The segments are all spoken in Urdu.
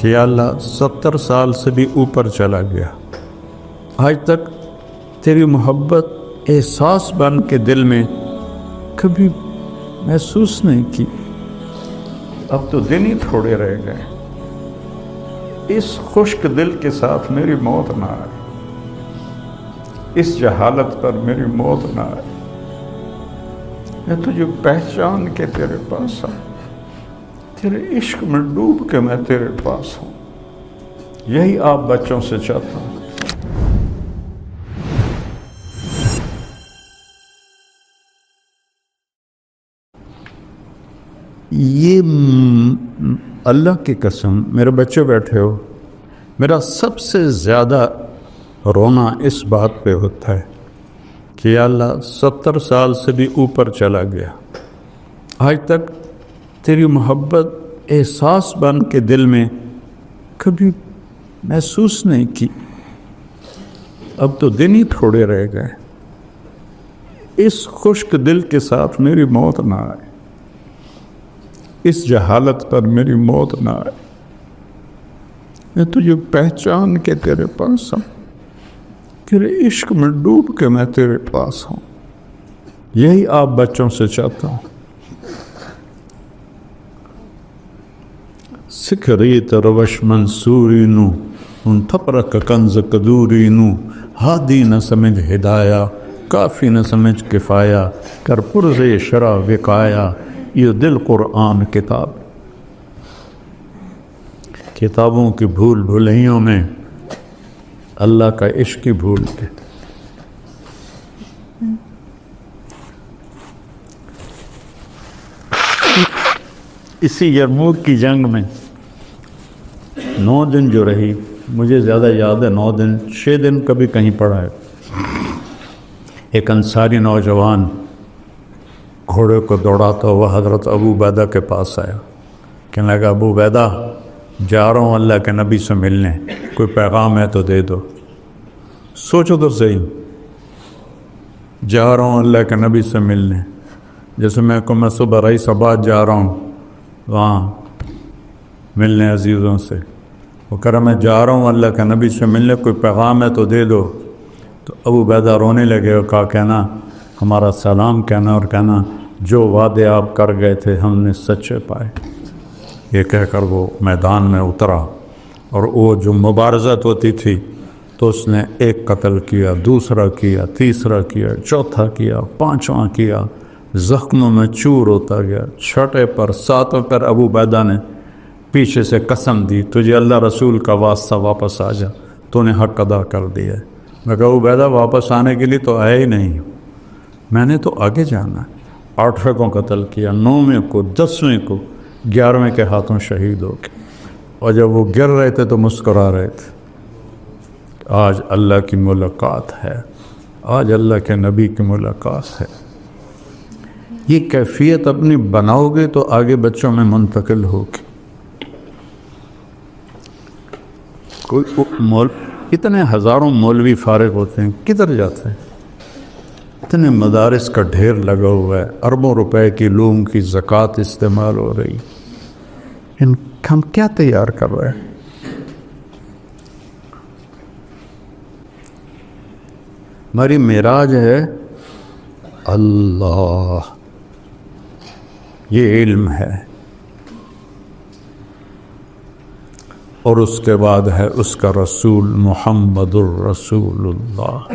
کہ یا اللہ 70 سال سے بھی اوپر چلا گیا، آج تک تیری محبت احساس بن کے دل میں کبھی محسوس نہیں کی، اب تو دن ہی تھوڑے رہ گئے، اس خشک دل کے ساتھ میری موت نہ آئے، اس جہالت پر میری موت نہ آئے، میں تجھے پہچان کے تیرے پاس آؤں، تیرے عشق میں ڈوب کے میں تیرے پاس ہوں، یہی آپ بچوں سے چاہتا ہوں۔ یہ اللہ کی قسم، میرے بچے بیٹھے ہو، میرا سب سے زیادہ رونا اس بات پہ ہوتا ہے کہ یا اللہ 70 سال سے بھی اوپر چلا گیا، آج تک تیری محبت احساس بن کے دل میں کبھی محسوس نہیں کی، اب تو دن ہی تھوڑے رہ گئے، اس خشک دل کے ساتھ میری موت نہ آئے، اس جہالت پر میری موت نہ آئے، میں تجھے پہچان کے تیرے پاس ہوں، تیرے عشق میں ڈوب کے میں تیرے پاس ہوں، یہی آپ بچوں سے چاہتا ہوں۔ سکھریت روش منصوری نو ان تھپرک کنز قدوری نو، ہادی نہ سمجھ ہدایہ کافی نہ سمجھ کفایہ، کر پرز شرع وقایا، یہ دل قرآن کتاب، کتابوں کی بھول بھلیوں میں اللہ کا عشق کی بھول کے۔ اسی یرموک کی جنگ میں 9 دن جو رہی، مجھے زیادہ یاد ہے 9 دن 6 دن کبھی کہیں پڑا ہے، ایک انصاری نوجوان گھوڑے کو دوڑاتا ہوا حضرت ابو عبیدہ کے پاس آیا، کہنے لگا ابو عبیدہ جا رہا ہوں اللہ کے نبی سے ملنے، کوئی پیغام ہے تو دے دو۔ سوچو تو صحیح، جا رہا ہوں اللہ کے نبی سے ملنے، جیسے میں صبح رئیس آباد جا رہا ہوں وہاں ملنے عزیزوں سے، وہ کہہ رہا میں جا رہا ہوں اللہ کے نبی سے ملنے، کوئی پیغام ہے تو دے دو۔ تو ابو عبیدہ رونے لگے اور کہا کہنا ہمارا سلام کہنا اور کہنا جو وعدے آپ کر گئے تھے ہم نے سچے پائے۔ یہ کہہ کر وہ میدان میں اترا، اور وہ جو مبارزت ہوتی تھی تو اس نے ایک قتل کیا، دوسرا کیا، تیسرا کیا، چوتھا کیا، پانچواں کیا، زخموں میں چور ہوتا گیا، چھٹے پر 7ویں پر ابو عبیدہ نے پیچھے سے قسم دی تجھے اللہ رسول کا واسطہ واپس آ جا، تو نے حق ادا کر دیا ہے۔ میں کہا ابو عبیدہ واپس آنے کے لیے تو آیا ہی نہیں، میں نے تو آگے جانا ہے۔ 8ویں کو قتل کیا، 9ویں کو، 10ویں کو، 11ویں کے ہاتھوں شہید ہو گئے، اور جب وہ گر رہے تھے تو مسکرا رہے تھے۔ آج اللہ کی ملاقات ہے، آج اللہ کے نبی کی ملاقات ہے۔ یہ کیفیت اپنی بناؤ گے تو آگے بچوں میں منتقل ہوگی۔ اتنے ہزاروں مولوی فارغ ہوتے ہیں، کدھر جاتے ہیں؟ اتنے مدارس کا ڈھیر لگا ہوا ہے، اربوں روپے کی لوگوں کی زکوٰۃ استعمال ہو رہی، ہم کیا تیار کر رہے ہیں؟ ہماری معراج ہے اللہ، یہ علم ہے، اور اس کے بعد ہے اس کا رسول محمد الرسول اللہ۔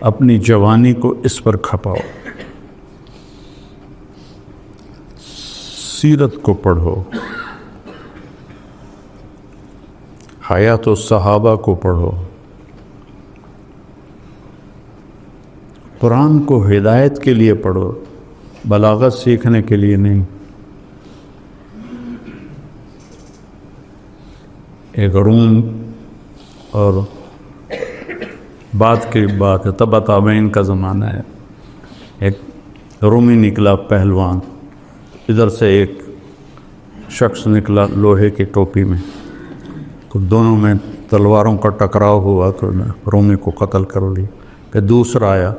اپنی جوانی کو اس پر کھپاؤ، سیرت کو پڑھو، حیات الصحابہ کو پڑھو، قرآن کو ہدایت کے لیے پڑھو، بلاغت سیکھنے کے لیے نہیں۔ ایک روم اور بعد کی بات ہے، تبع تابعین کا زمانہ ہے، ایک رومی نکلا پہلوان، ادھر سے ایک شخص نکلا لوہے کی ٹوپی میں، تو دونوں میں تلواروں کا ٹکراؤ ہوا تو رومی کو قتل کر لی۔ پھر دوسرا آیا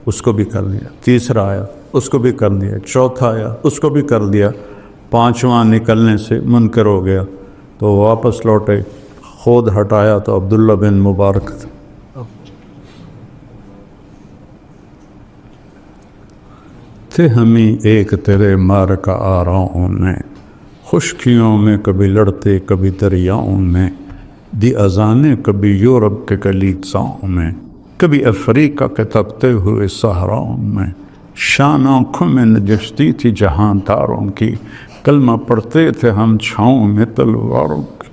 اس کو بھی کر لیا، تیسرا آیا اس کو بھی کر دیا، چوتھا آیا اس کو بھی کر دیا، پانچواں نکلنے سے منکر ہو گیا تو واپس لوٹے، خود ہٹایا تو عبداللہ بن مبارک تھا۔ تھے ہمیں ایک تیرے مار کا آراؤں میں، خشکیوں میں کبھی لڑتے کبھی دریاؤں میں، دی اذانیں کبھی یورپ کے کلیساؤں میں، کبھی افریقہ کے تپتے ہوئے صحراؤں میں، شان آنکھوں میں نجشتی تھی جہاں تاروں کی، کلمہ پڑھتے تھے ہم چھاؤں میں تلواروں کی،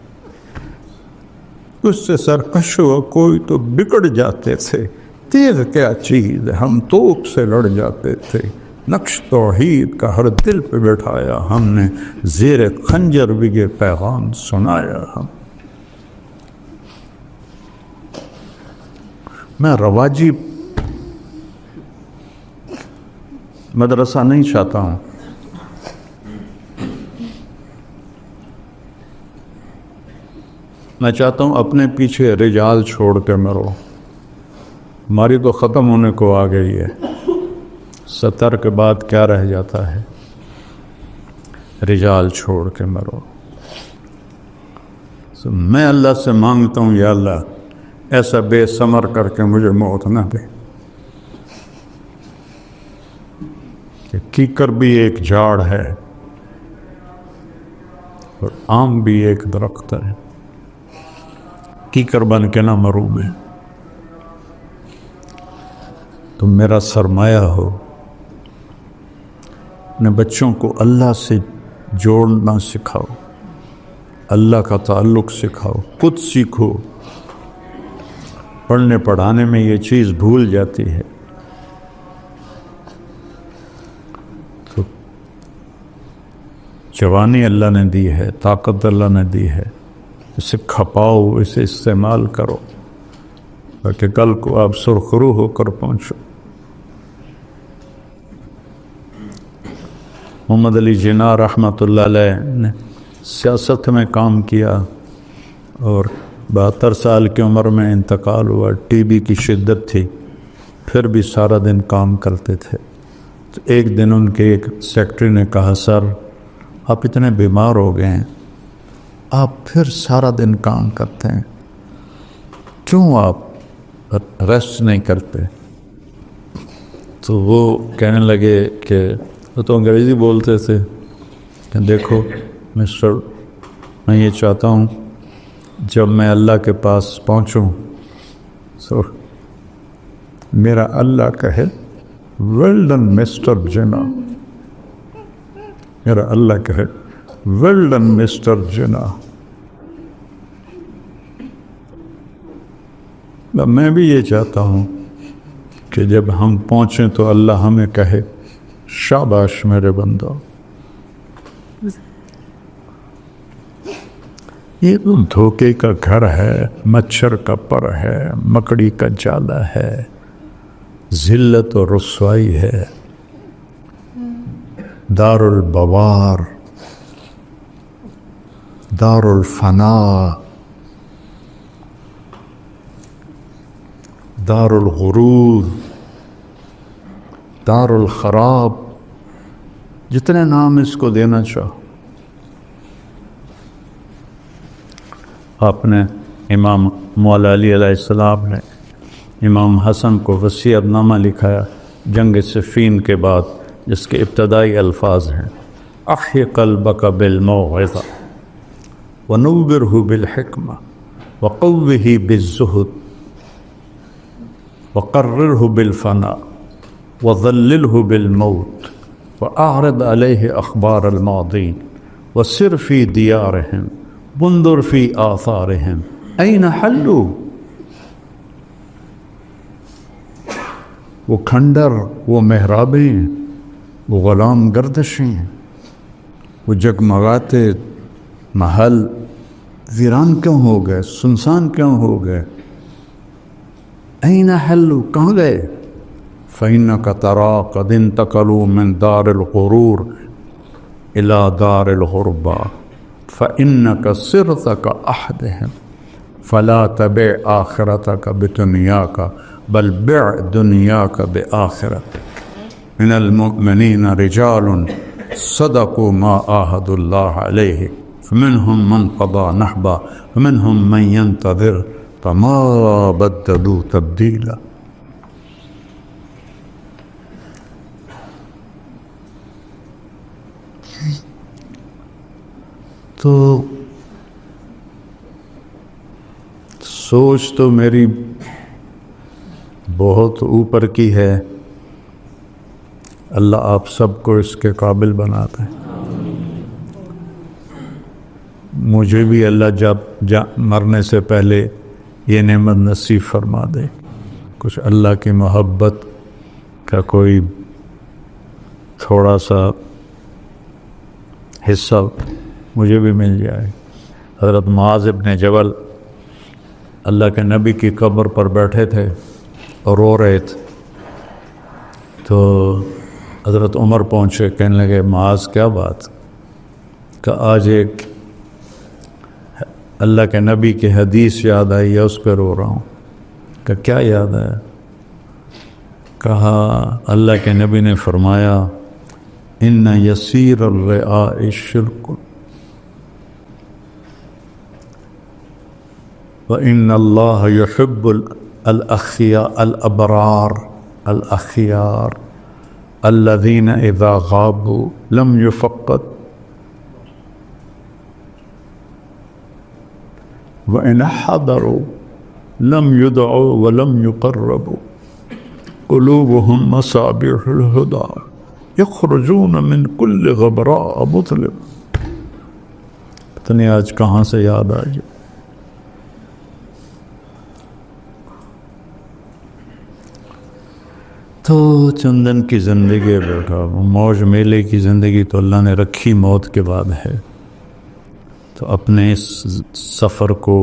اس سے سرکش ہوا کوئی تو بگڑ جاتے تھے، تیغ کیا چیز ہے ہم توپ سے لڑ جاتے تھے، نقش توحید کا ہر دل پہ بٹھایا ہم نے، زیر خنجر بھی یہ پیغام سنایا ہم۔ میں رواجی مدرسہ نہیں چاہتا ہوں، میں چاہتا ہوں اپنے پیچھے رجال چھوڑ کے مرو، ہماری تو ختم ہونے کو آ گئی ہے، 70 کے بعد کیا رہ جاتا ہے؟ رجال چھوڑ کے مرو۔ میں اللہ سے مانگتا ہوں یا اللہ ایسا بے ثمر کر کے مجھے موت نہ دے کہ کیکر بھی ایک جھاڑ ہے اور آم بھی ایک درخت ہے، کیکر بن کے نہ مروں میں، تم میرا سرمایہ ہو۔ اپنے بچوں کو اللہ سے جوڑنا سکھاؤ، اللہ کا تعلق سکھاؤ، خود سیکھو۔ پڑھنے پڑھانے میں یہ چیز بھول جاتی ہے، تو جوانی اللہ نے دی ہے، طاقت اللہ نے دی ہے، اسے کھپاؤ، اسے استعمال کرو تاکہ کل کو آپ سرخرو ہو کر پہنچو۔ محمد علی جناح رحمۃ اللہ علیہ نے سیاست میں کام کیا اور 72 سال کی عمر میں انتقال ہوا، ٹی بی کی شدت تھی، پھر بھی سارا دن کام کرتے تھے۔ تو ایک دن ان کے ایک سیکرٹری نے کہا، سر آپ اتنے بیمار ہو گئے ہیں، آپ پھر سارا دن کام کرتے ہیں، کیوں آپ ریسٹ نہیں کرتے؟ تو وہ کہنے لگے کہ وہ تو انگریزی بولتے تھے کہ دیکھو مسٹر، میں یہ چاہتا ہوں جب میں اللہ کے پاس پہنچوں سو میرا اللہ کہے ویل ڈن مسٹر جناح، میرا اللہ کہے ویل ڈن مسٹر جناح۔ میں بھی یہ چاہتا ہوں کہ جب ہم پہنچیں تو اللہ ہمیں کہے شاباش میرے بندو۔ یہ تو دھوکے کا گھر ہے، مچھر کا پر ہے، مکڑی کا جالا ہے، ذلت و رسوائی ہے، دار البوار، دار الفنا، دار الغرور، دار الخراب، جتنے نام اس کو دینا چاہو۔ آپ نے امام مولا علی علیہ السلام نے امام حسن کو وصیت نامہ لکھایا جنگ صفین کے بعد، جس کے ابتدائی الفاظ ہیں، احی قلبک بالموعظہ ونورہ بالحکمہ وقوہ بالزہد وقررہ بالفنا وظللہ بالموت وأعرض عليه أخبار الماضين وسر في ديارهم وانظر في آثارهم أين حلوا۔ وہ کھنڈر، وہ محرابیں، وہ غلام گردشیں، وہ جگمگاتے محل ویران کیوں ہو گئے، سنسان کیوں ہو گئے؟ أين حلوا، کہاں گئے؟ فإنك ترى قد انتقلوا من دار الغرور إلى دار الغربة فإنك صرت كأحدهم فلا تبع آخرتك بدنياك بل بع دنياك بآخرتك۔ من المؤمنين رجال صدقوا ما عاهدوا الله عليه فمنهم من قضى نحبا ومنهم من ينتظر فما بدلوا تبديلا. تو سوچ تو میری بہت اوپر کی ہے، اللہ آپ سب کو اس کے قابل بناتا ہے. مجھے بھی اللہ جب مرنے سے پہلے یہ نعمت نصیب فرما دے، کچھ اللہ کی محبت کا کوئی تھوڑا سا حصہ مجھے بھی مل جائے. حضرت معاذ ابن جبل اللہ کے نبی کی قبر پر بیٹھے تھے اور رو رہے تھے، تو حضرت عمر پہنچے، کہنے لگے معاذ کیا بات؟ کہ آج ایک اللہ کے نبی کی حدیث یاد آئی ہے، اس پہ رو رہا ہوں. کہ کیا یاد ہے؟ کہا اللہ کے نبی نے فرمایا ان یسیر الرعاء شرک وَإِنَّ اللَّهَ يُحِبُّ الْأَبْرَارَ الْأَخْيَارَ الَّذِينَ إِذَا غَابُوا لَمْ يُفَقَّدْ وَإِنْ حَضَرُوا لَمْ يُدْعُوا وَلَمْ يُقَرَّبُوا قُلُوبُهُمْ مَصَابِيحُ الْهُدَى يَخْرُجُونَ مِنْ كُلِّ غَبْرَاءٍ مُطْلِبٍ. پتہ نہیں آج کہاں سے یاد آ جائے. تو چندن کی زندگی بیٹھا، موج میلے کی زندگی تو اللہ نے رکھی، موت کے بعد ہے. تو اپنے اس سفر کو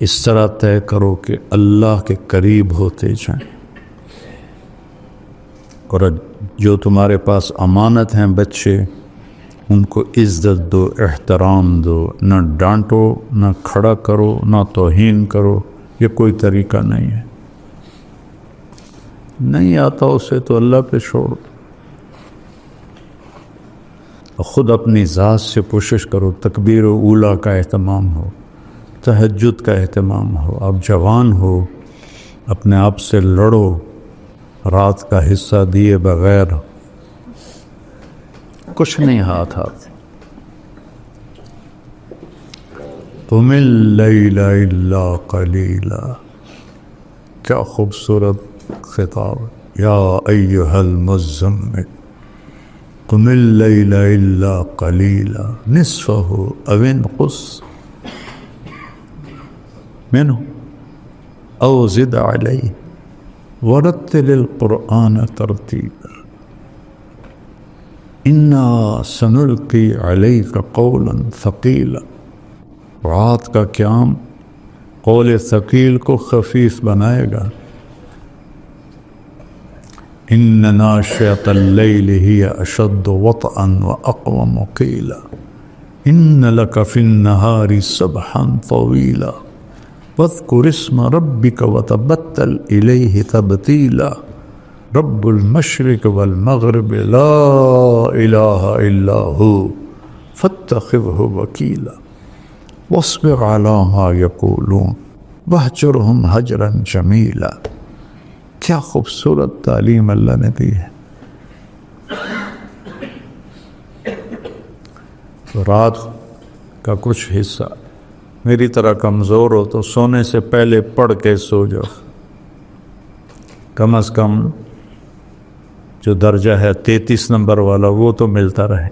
اس طرح طے کرو کہ اللہ کے قریب ہوتے جائیں، اور جو تمہارے پاس امانت ہیں بچے، ان کو عزت دو، احترام دو، نہ ڈانٹو، نہ کھڑا کرو، نہ توہین کرو. یہ کوئی طریقہ نہیں ہے. نہیں آتا اسے تو اللہ پہ چھوڑ دو. خود اپنی ذات سے کوشش کرو، تکبیر اولیٰ کا اہتمام ہو، تہجد کا اہتمام ہو. آپ جوان ہو، اپنے آپ سے لڑو، رات کا حصہ دیے بغیر کچھ نہیں ہاتھ قم اللیل الا قلیلا. کیا خوبصورت خطاب. یا ایھا المزمل قم اللیل الا قلیلا نصفہ او انقص منہ او زد علیہ ورتل القرآن ترتیلا انا سنلقی علیک قولا ثقیلا. رات کا قیام قول ثقیل کو خفیف بنائے گا. ان ناشئۃ اللیل ہی اشد وطئا واقوم قیلا ان لک فی النہار سبحا طویلا واذکر اسم ربک وتبتل الیہ تبتیلا رب المشرق والمغرب لا الہ الا ہو فاتخذہ وکیلا واصبر علی ما یقولون واہجرہم ہجرا جمیلا. کیا خوبصورت تعلیم اللہ نے دی ہے. تو رات کا کچھ حصہ میری طرح کمزور ہو تو سونے سے پہلے پڑھ کے سو جاؤ. کم از کم جو درجہ ہے 33 نمبر والا وہ تو ملتا رہے.